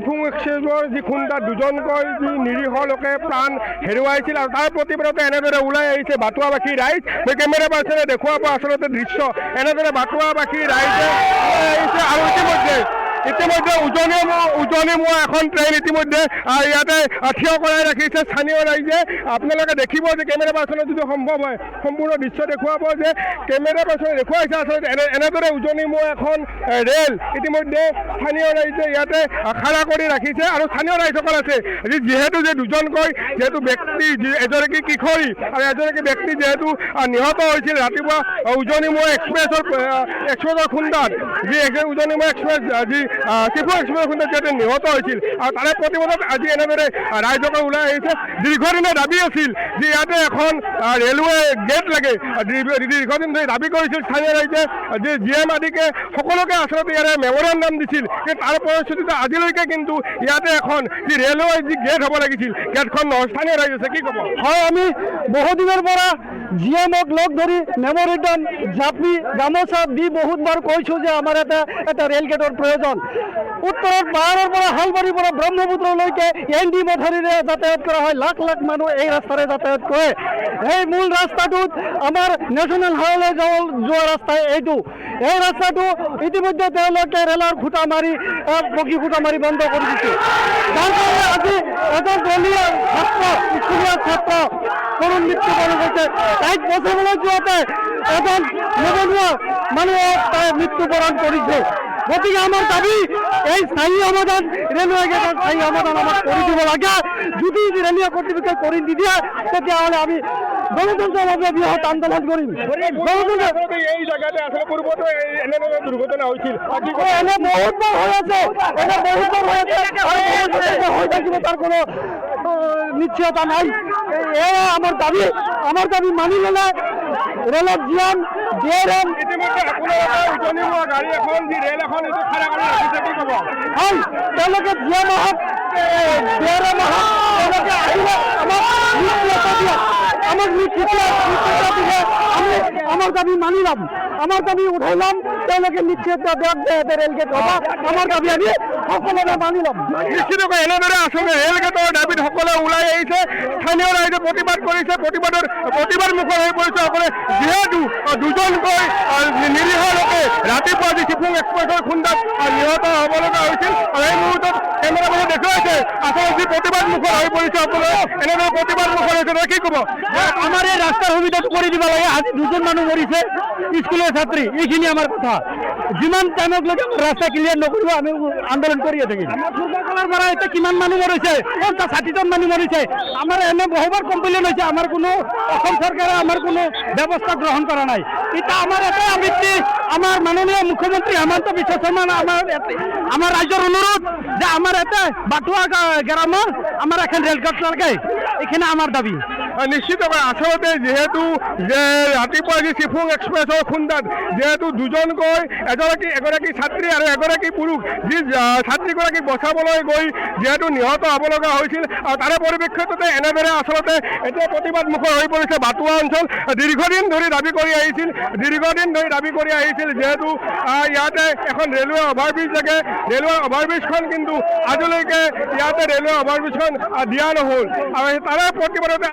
চিফুং এক্সপ্ৰেছৰ যি খুন্দাত দুজনকৈ যি নিৰীহ লোকে প্ৰাণ হেৰুৱাইছিল আৰু তাৰ প্ৰতিবাদতে এনেদৰে ওলাই আহিছে বাটুৱাবাসী ৰাইজ। মই কেমেৰা পাৰ্চনে দেখুৱাব আচলতে দৃশ্য এনেদৰে বাটুৱাবাসী ৰাইজে আহিছে আৰু ইতিমধ্যে উজনি মোৱা এখন ট্ৰেইন ইতিমধ্যে ইয়াতে থিয় কৰাই ৰাখিছে স্থানীয় ৰাইজে। আপোনালোকে দেখিব যে কেমেৰা পাৰ্চনত যদি সম্ভৱ হয় সম্পূৰ্ণ দৃশ্য দেখুৱাব যে কেমেৰা পাৰ্চনে দেখুৱাইছে আচলতে এনেদৰে উজনি মোৱা এখন ৰেল ইতিমধ্যে স্থানীয় ৰাইজে ইয়াতে খাৰা কৰি ৰাখিছে আৰু স্থানীয় ৰাইজসকল আছে যিহেতু যে দুজনকৈ যিহেতু ব্যক্তি এগৰাকী কিশোৰী আৰু এগৰাকী ব্যক্তি যিহেতু নিহত হৈছিল ৰাতিপুৱা উজনি মোৱা এক্সপ্ৰেছৰ খুন্দাত যি উজনি মোৱা এক্সপ্ৰেছ যি চিফুং এক্সপ্ৰেছৰ খুন্দাত যিহেতু নিহত হৈছিল আৰু তাৰে প্ৰতিবাদত আজি এনেদৰে ৰাইজসকল ওলাই আহিছে। দীৰ্ঘদিনীয়া দাবী আছিল যে ইয়াতে এখন ৰেলৱে গেট লাগে। দীৰ্ঘদিন ধৰি দাবী কৰিছিল স্থানীয় ৰাইজে যে GM আদিকে সকলোকে আচলতে ইয়াৰে মেমৰেণ্ডাম দিছিল, কিন্তু তাৰ পৰিস্থিতিটো আজিলৈকে কিন্তু ইয়াতে এখন যি ৰেলৱে যি গেট হ'ব লাগিছিল গেটখন নহয়। স্থানীয় ৰাইজ আছে কি ক'ব? হয়, আমি বহুদিনৰ পৰা GMক লগ ধৰি মেমৰেণ্ডাম জাপি গামোচা দি বহুতবাৰ কৈছোঁ যে আমাৰ এটা ৰেল গেটৰ প্ৰয়োজন। উত্তৰত পাহাৰৰ পৰা শালবাৰীৰ পৰা ব্ৰহ্মপুত্ৰলৈকে ND মথাউৰিৰে যাতায়াত কৰা হয়। লাখ লাখ মানুহ এই ৰাস্তাৰে যাতায়াত কৰে। এই মূল ৰাস্তাটোত আমাৰ নেশ্যনেল হাইৱে যোৱা ৰাস্তা এইটো। এই ৰাস্তাটো ইতিমধ্যে তেওঁলোকে ৰেলৰ খুঁটা মাৰি পকী খুঁটা মাৰি বন্ধ কৰি দিছে। যাৰ কাৰণে আজি এজন দলীয় স্কুলীয়া ছাত্ৰ তৰুণ মৃত্যুবৰণ হৈছে। তাইক বচাবলৈ যোৱাতে এজন নিবনুৱা মানুহক তাই মৃত্যুবৰণ কৰিছে। গতিকে আমাৰ দাবী এই স্থায়ী সমাধান ৰেলৱে গেটৰ স্থায়ী সমাধান আমাক কৰি দিব লাগে। যদি ৰেলৱে কৰ্তৃপক্ষই কৰি নিদিয়ে তেতিয়াহ'লে আমি গণতন্ত্ৰৰ বাবে বৃহৎ আন্দোলন কৰিম। এই জেগাতে আচলতে পূৰ্বতো এনেধৰণৰ দুৰ্ঘটনা হৈছিল, এনে বহুতবাৰ হৈ আছে, হৈ থাকিব তাৰ কোনো নিশ্চয়তা নাই। এয়া আমাৰ দাবী মানি ল'লে ৰেলত GM DRM ইতিমধ্যে আপোনালোকে উজনি মোৱা গাড়ী এখন যি ৰেল এখন এইটো খাৰা কৰি ৰাখিছে কি ক'ব? হয়, তেওঁলোকে GM আহক DRM আহক, তেওঁলোকে আহিলে আমাক নিশ্চয়তা দিয়ে আমি আমাৰ দাবী মানি ল'ম, আমাৰ দাবী উঠাই ল'ম। তেওঁলোকে নিশ্চয়তা দিয়ক যে ৰেল গেট হ'ব, আমাৰ দাবী আমি সকলোৱে মানি ল'ম। নিশ্চিতকৈ এনেদৰে আচলতে ৰেল গেটৰ দাবীত সকলোৱে ওলাই আহিছে। স্থানীয় ৰাইজে প্ৰতিবাদ কৰিছে, প্ৰতিবাদ মুখৰ হৈ পৰিছে সকলোৱে। যিহেতু দুজনকৈ নিৰীহ লোকে ৰাতিপুৱা যি চিফুং এক্সপ্ৰেছৰ খুন্দাত নিহত হ'ব লগা হৈছিল আৰু এই মুহূৰ্তত কেমেৰামেনে দেখুৱাইছে আচলতে যি প্ৰতিবাদ মুখৰ হৈ পৰিছে সকলোৱে এনেদৰে প্ৰতিবাদ মুখৰ হৈছে। কি ক'ব? আমাৰ এই ৰাস্তাৰ সুবিধাটো কৰি দিব লাগে। আজি দুজন মানুহ মৰিছে, স্কুলীয়া ছাত্ৰী, এইখিনি আমাৰ কথা। যিমান টাইমক লৈকে ৰাস্তা ক্লিয়াৰ নকৰিব আমি আন্দোলন কৰিয়ে থাকিম। আমাৰ পূৰ্বকালৰ পৰা এতিয়া কিমান মানুহ মৰিছে, 50-60জন মানুহ মৰিছে। আমাৰ এনে বহুবাৰ কমপ্লেইন হৈছে, আমাৰ কোনো অসম চৰকাৰে আমাৰ কোনো ব্যৱস্থা গ্ৰহণ কৰা নাই। এতিয়া আমাৰ এটাই আবৃত্তি, আমাৰ মাননীয় মুখ্যমন্ত্ৰী হেমন্ত বিশ্ব শৰ্মা আমাৰ ৰাজ্যৰ অনুৰোধ যে আমাৰ এটা বাটুৱা গ্ৰামৰ আমাৰ এখন ৰেলগেট লাগে, এইখিনি আমাৰ দাবী। নিশ্চিতভাৱে আচলতে যিহেতু যে ৰাতিপুৱা যি চিফুং এক্সপ্ৰেছৰ খুন্দাত যিহেতু দুজনকৈ এগৰাকী ছাত্ৰী আৰু এগৰাকী পুৰুষ যি ছাত্ৰীগৰাকীক বচাবলৈ গৈ যিহেতু নিহত হ'ব লগা হৈছিল আৰু তাৰে পৰিপ্ৰেক্ষিততে এনেদৰে আচলতে এতিয়া প্ৰতিবাদ মুখৰ হৈ পৰিছে বাটুৱা অঞ্চল। দীৰ্ঘদিন ধৰি দাবী কৰি আহিছিল যিহেতু ইয়াতে এখন ৰেলৱে অভাৰব্ৰিজ লাগে। ৰেলৱে অভাৰব্ৰিজখন কিন্তু আজিলৈকে ইয়াতে ৰেলৱে অভাৰব্ৰিজখন দিয়া নহ'ল আৰু তাৰে প্ৰতিবাদতে